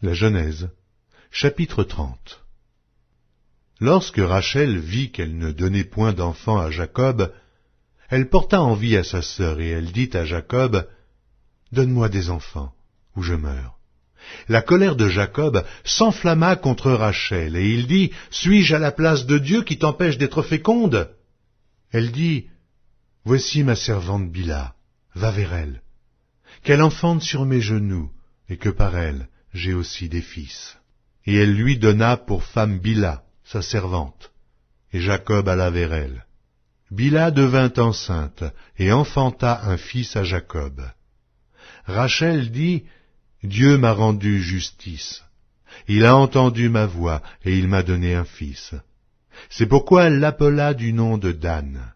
La Genèse, chapitre 30. Lorsque Rachel vit qu'elle ne donnait point d'enfant à Jacob, elle porta envie à sa sœur, et elle dit à Jacob, « Donne-moi des enfants, ou je meurs. » La colère de Jacob s'enflamma contre Rachel, et il dit, « Suis-je à la place de Dieu qui t'empêche d'être féconde ?» Elle dit, « Voici ma servante Bilha, va vers elle, qu'elle enfante sur mes genoux, et que par elle j'ai aussi des fils. » Et elle lui donna pour femme Bilha, sa servante, et Jacob alla vers elle. Bilha devint enceinte, et enfanta un fils à Jacob. Rachel dit, « Dieu m'a rendu justice. Il a entendu ma voix, et il m'a donné un fils. » C'est pourquoi elle l'appela du nom de Dan.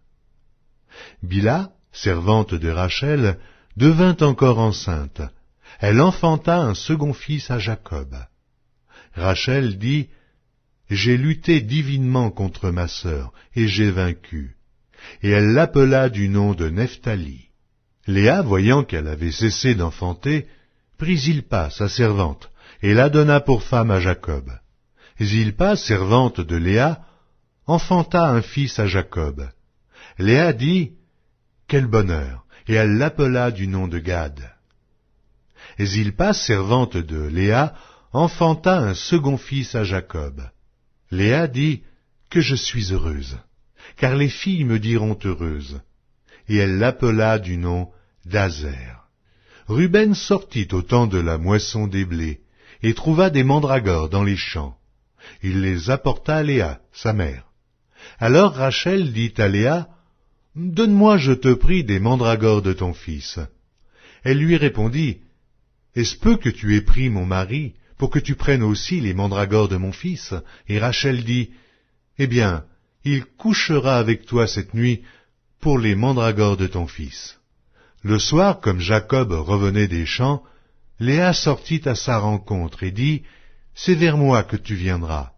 Bilha, servante de Rachel, devint encore enceinte. Elle enfanta un second fils à Jacob. Rachel dit, « J'ai lutté divinement contre ma sœur, et j'ai vaincu. » Et elle l'appela du nom de Nephtali. Léa, voyant qu'elle avait cessé d'enfanter, prit Zilpa, sa servante, et la donna pour femme à Jacob. Zilpa, servante de Léa, enfanta un fils à Jacob. Léa dit, « Quel bonheur !» et elle l'appela du nom de Gad. Zilpa, servante de Léa, enfanta un second fils à Jacob. Léa dit, « Que je suis heureuse, car les filles me diront heureuse. » Et elle l'appela du nom d'Azer. Ruben sortit au temps de la moisson des blés, et trouva des mandragores dans les champs. Il les apporta à Léa, sa mère. Alors Rachel dit à Léa, « Donne-moi, je te prie, des mandragores de ton fils. » Elle lui répondit, « Est-ce peu que tu aies pris mon mari, pour que tu prennes aussi les mandragores de mon fils ?» Et Rachel dit, « Eh bien, il couchera avec toi cette nuit pour les mandragores de ton fils. » Le soir, comme Jacob revenait des champs, Léa sortit à sa rencontre et dit, « C'est vers moi que tu viendras,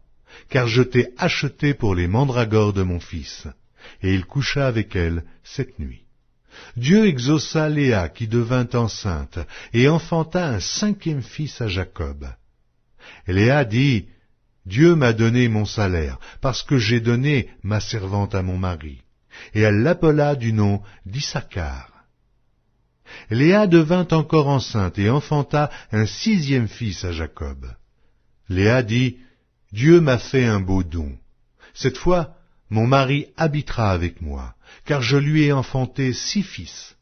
car je t'ai acheté pour les mandragores de mon fils. » Et il coucha avec elle cette nuit. Dieu exauça Léa qui devint enceinte et enfanta un cinquième fils à Jacob. Léa dit, « Dieu m'a donné mon salaire, parce que j'ai donné ma servante à mon mari. » Et elle l'appela du nom d'Issachar. Léa devint encore enceinte et enfanta un sixième fils à Jacob. Léa dit, « Dieu m'a fait un beau don. Cette fois, mon mari habitera avec moi, car je lui ai enfanté 6 fils. »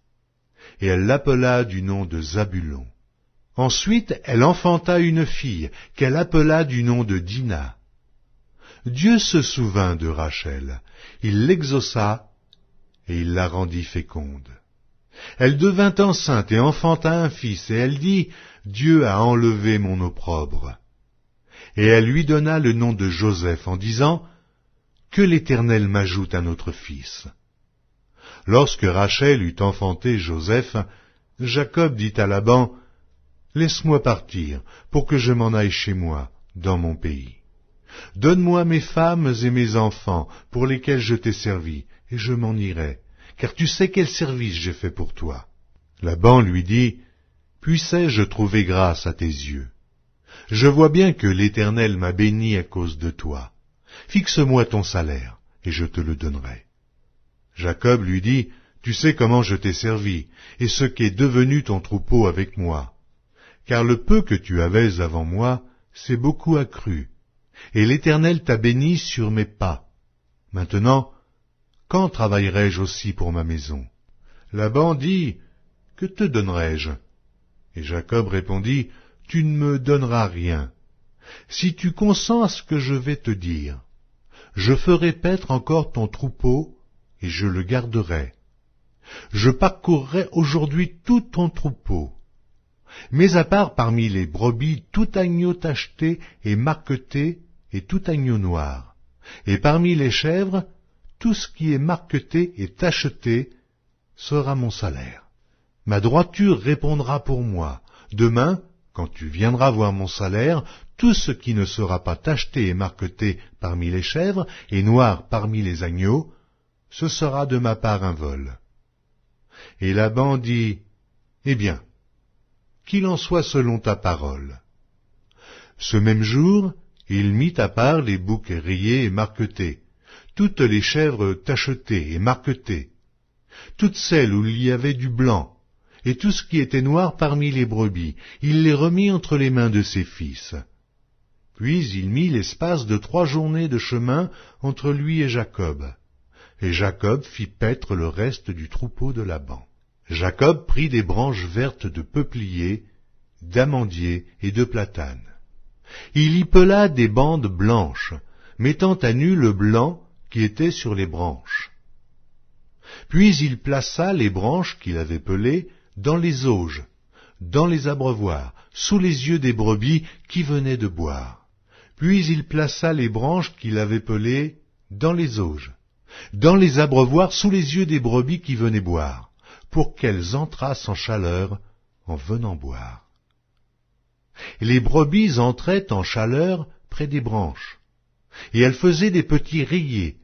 Et elle l'appela du nom de Zabulon. Ensuite, elle enfanta une fille, qu'elle appela du nom de Dina. Dieu se souvint de Rachel, il l'exauça, et il la rendit féconde. Elle devint enceinte et enfanta un fils, et elle dit, « Dieu a enlevé mon opprobre. » Et elle lui donna le nom de Joseph, en disant, « Que l'Éternel m'ajoute un autre fils. » Lorsque Rachel eut enfanté Joseph, Jacob dit à Laban, « Laisse-moi partir, pour que je m'en aille chez moi, dans mon pays. Donne-moi mes femmes et mes enfants, pour lesquels je t'ai servi, et je m'en irai, car tu sais quel service j'ai fait pour toi. » Laban lui dit, « Puissais-je trouver grâce à tes yeux? Je vois bien que l'Éternel m'a béni à cause de toi. Fixe-moi ton salaire, et je te le donnerai. » Jacob lui dit, « Tu sais comment je t'ai servi, et ce qu'est devenu ton troupeau avec moi. Car le peu que tu avais avant moi, c'est beaucoup accru, et l'Éternel t'a béni sur mes pas. Maintenant, quand travaillerai-je aussi pour ma maison? » Laban dit, « Que te donnerai-je? » Et Jacob répondit, « Tu ne me donneras rien. Si tu consens à ce que je vais te dire, je ferai paître encore ton troupeau, et je le garderai. Je parcourrai aujourd'hui tout ton troupeau. Mais à part parmi les brebis tout agneau tacheté et marqueté, et tout agneau noir. Et parmi les chèvres, tout ce qui est marqueté et tacheté sera mon salaire. Ma droiture répondra pour moi. Demain, quand tu viendras voir mon salaire, tout ce qui ne sera pas tacheté et marqueté parmi les chèvres et noir parmi les agneaux, ce sera de ma part un vol. » Et Laban dit, « Eh bien, qu'il en soit selon ta parole. » Ce même jour, il mit à part les boucs rayés et marquetés, toutes les chèvres tachetées et marquetées, toutes celles où il y avait du blanc, et tout ce qui était noir parmi les brebis, il les remit entre les mains de ses fils. Puis il mit l'espace de 3 journées de chemin entre lui et Jacob fit paître le reste du troupeau de Laban. Jacob prit des branches vertes de peuplier, d'amandier et de platane. Il y pela des bandes blanches, mettant à nu le blanc qui était sur les branches. Puis il plaça les branches qu'il avait pelées dans les auges, dans les abreuvoirs, sous les yeux des brebis qui venaient de boire. Puis il plaça les branches qu'il avait pelées dans les auges, dans les abreuvoirs, sous les yeux des brebis qui venaient boire, pour qu'elles entrassent en chaleur en venant boire. Les brebis entraient en chaleur près des branches, et elles faisaient des petits rayés,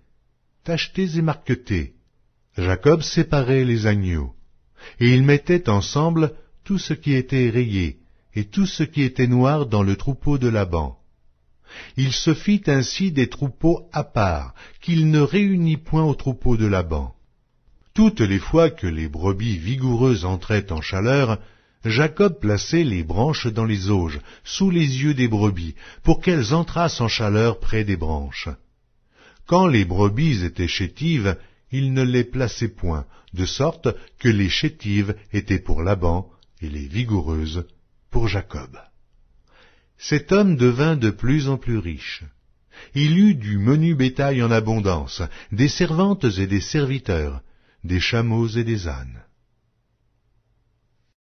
tachetés et marquetés. Jacob séparait les agneaux, et il mettait ensemble tout ce qui était rayé, et tout ce qui était noir dans le troupeau de Laban. Il se fit ainsi des troupeaux à part, qu'il ne réunit point au troupeau de Laban. Toutes les fois que les brebis vigoureuses entraient en chaleur, Jacob plaçait les branches dans les auges, sous les yeux des brebis, pour qu'elles entrassent en chaleur près des branches. Quand les brebis étaient chétives, il ne les plaçait point, de sorte que les chétives étaient pour Laban et les vigoureuses pour Jacob. Cet homme devint de plus en plus riche. Il eut du menu bétail en abondance, des servantes et des serviteurs, des chameaux et des ânes.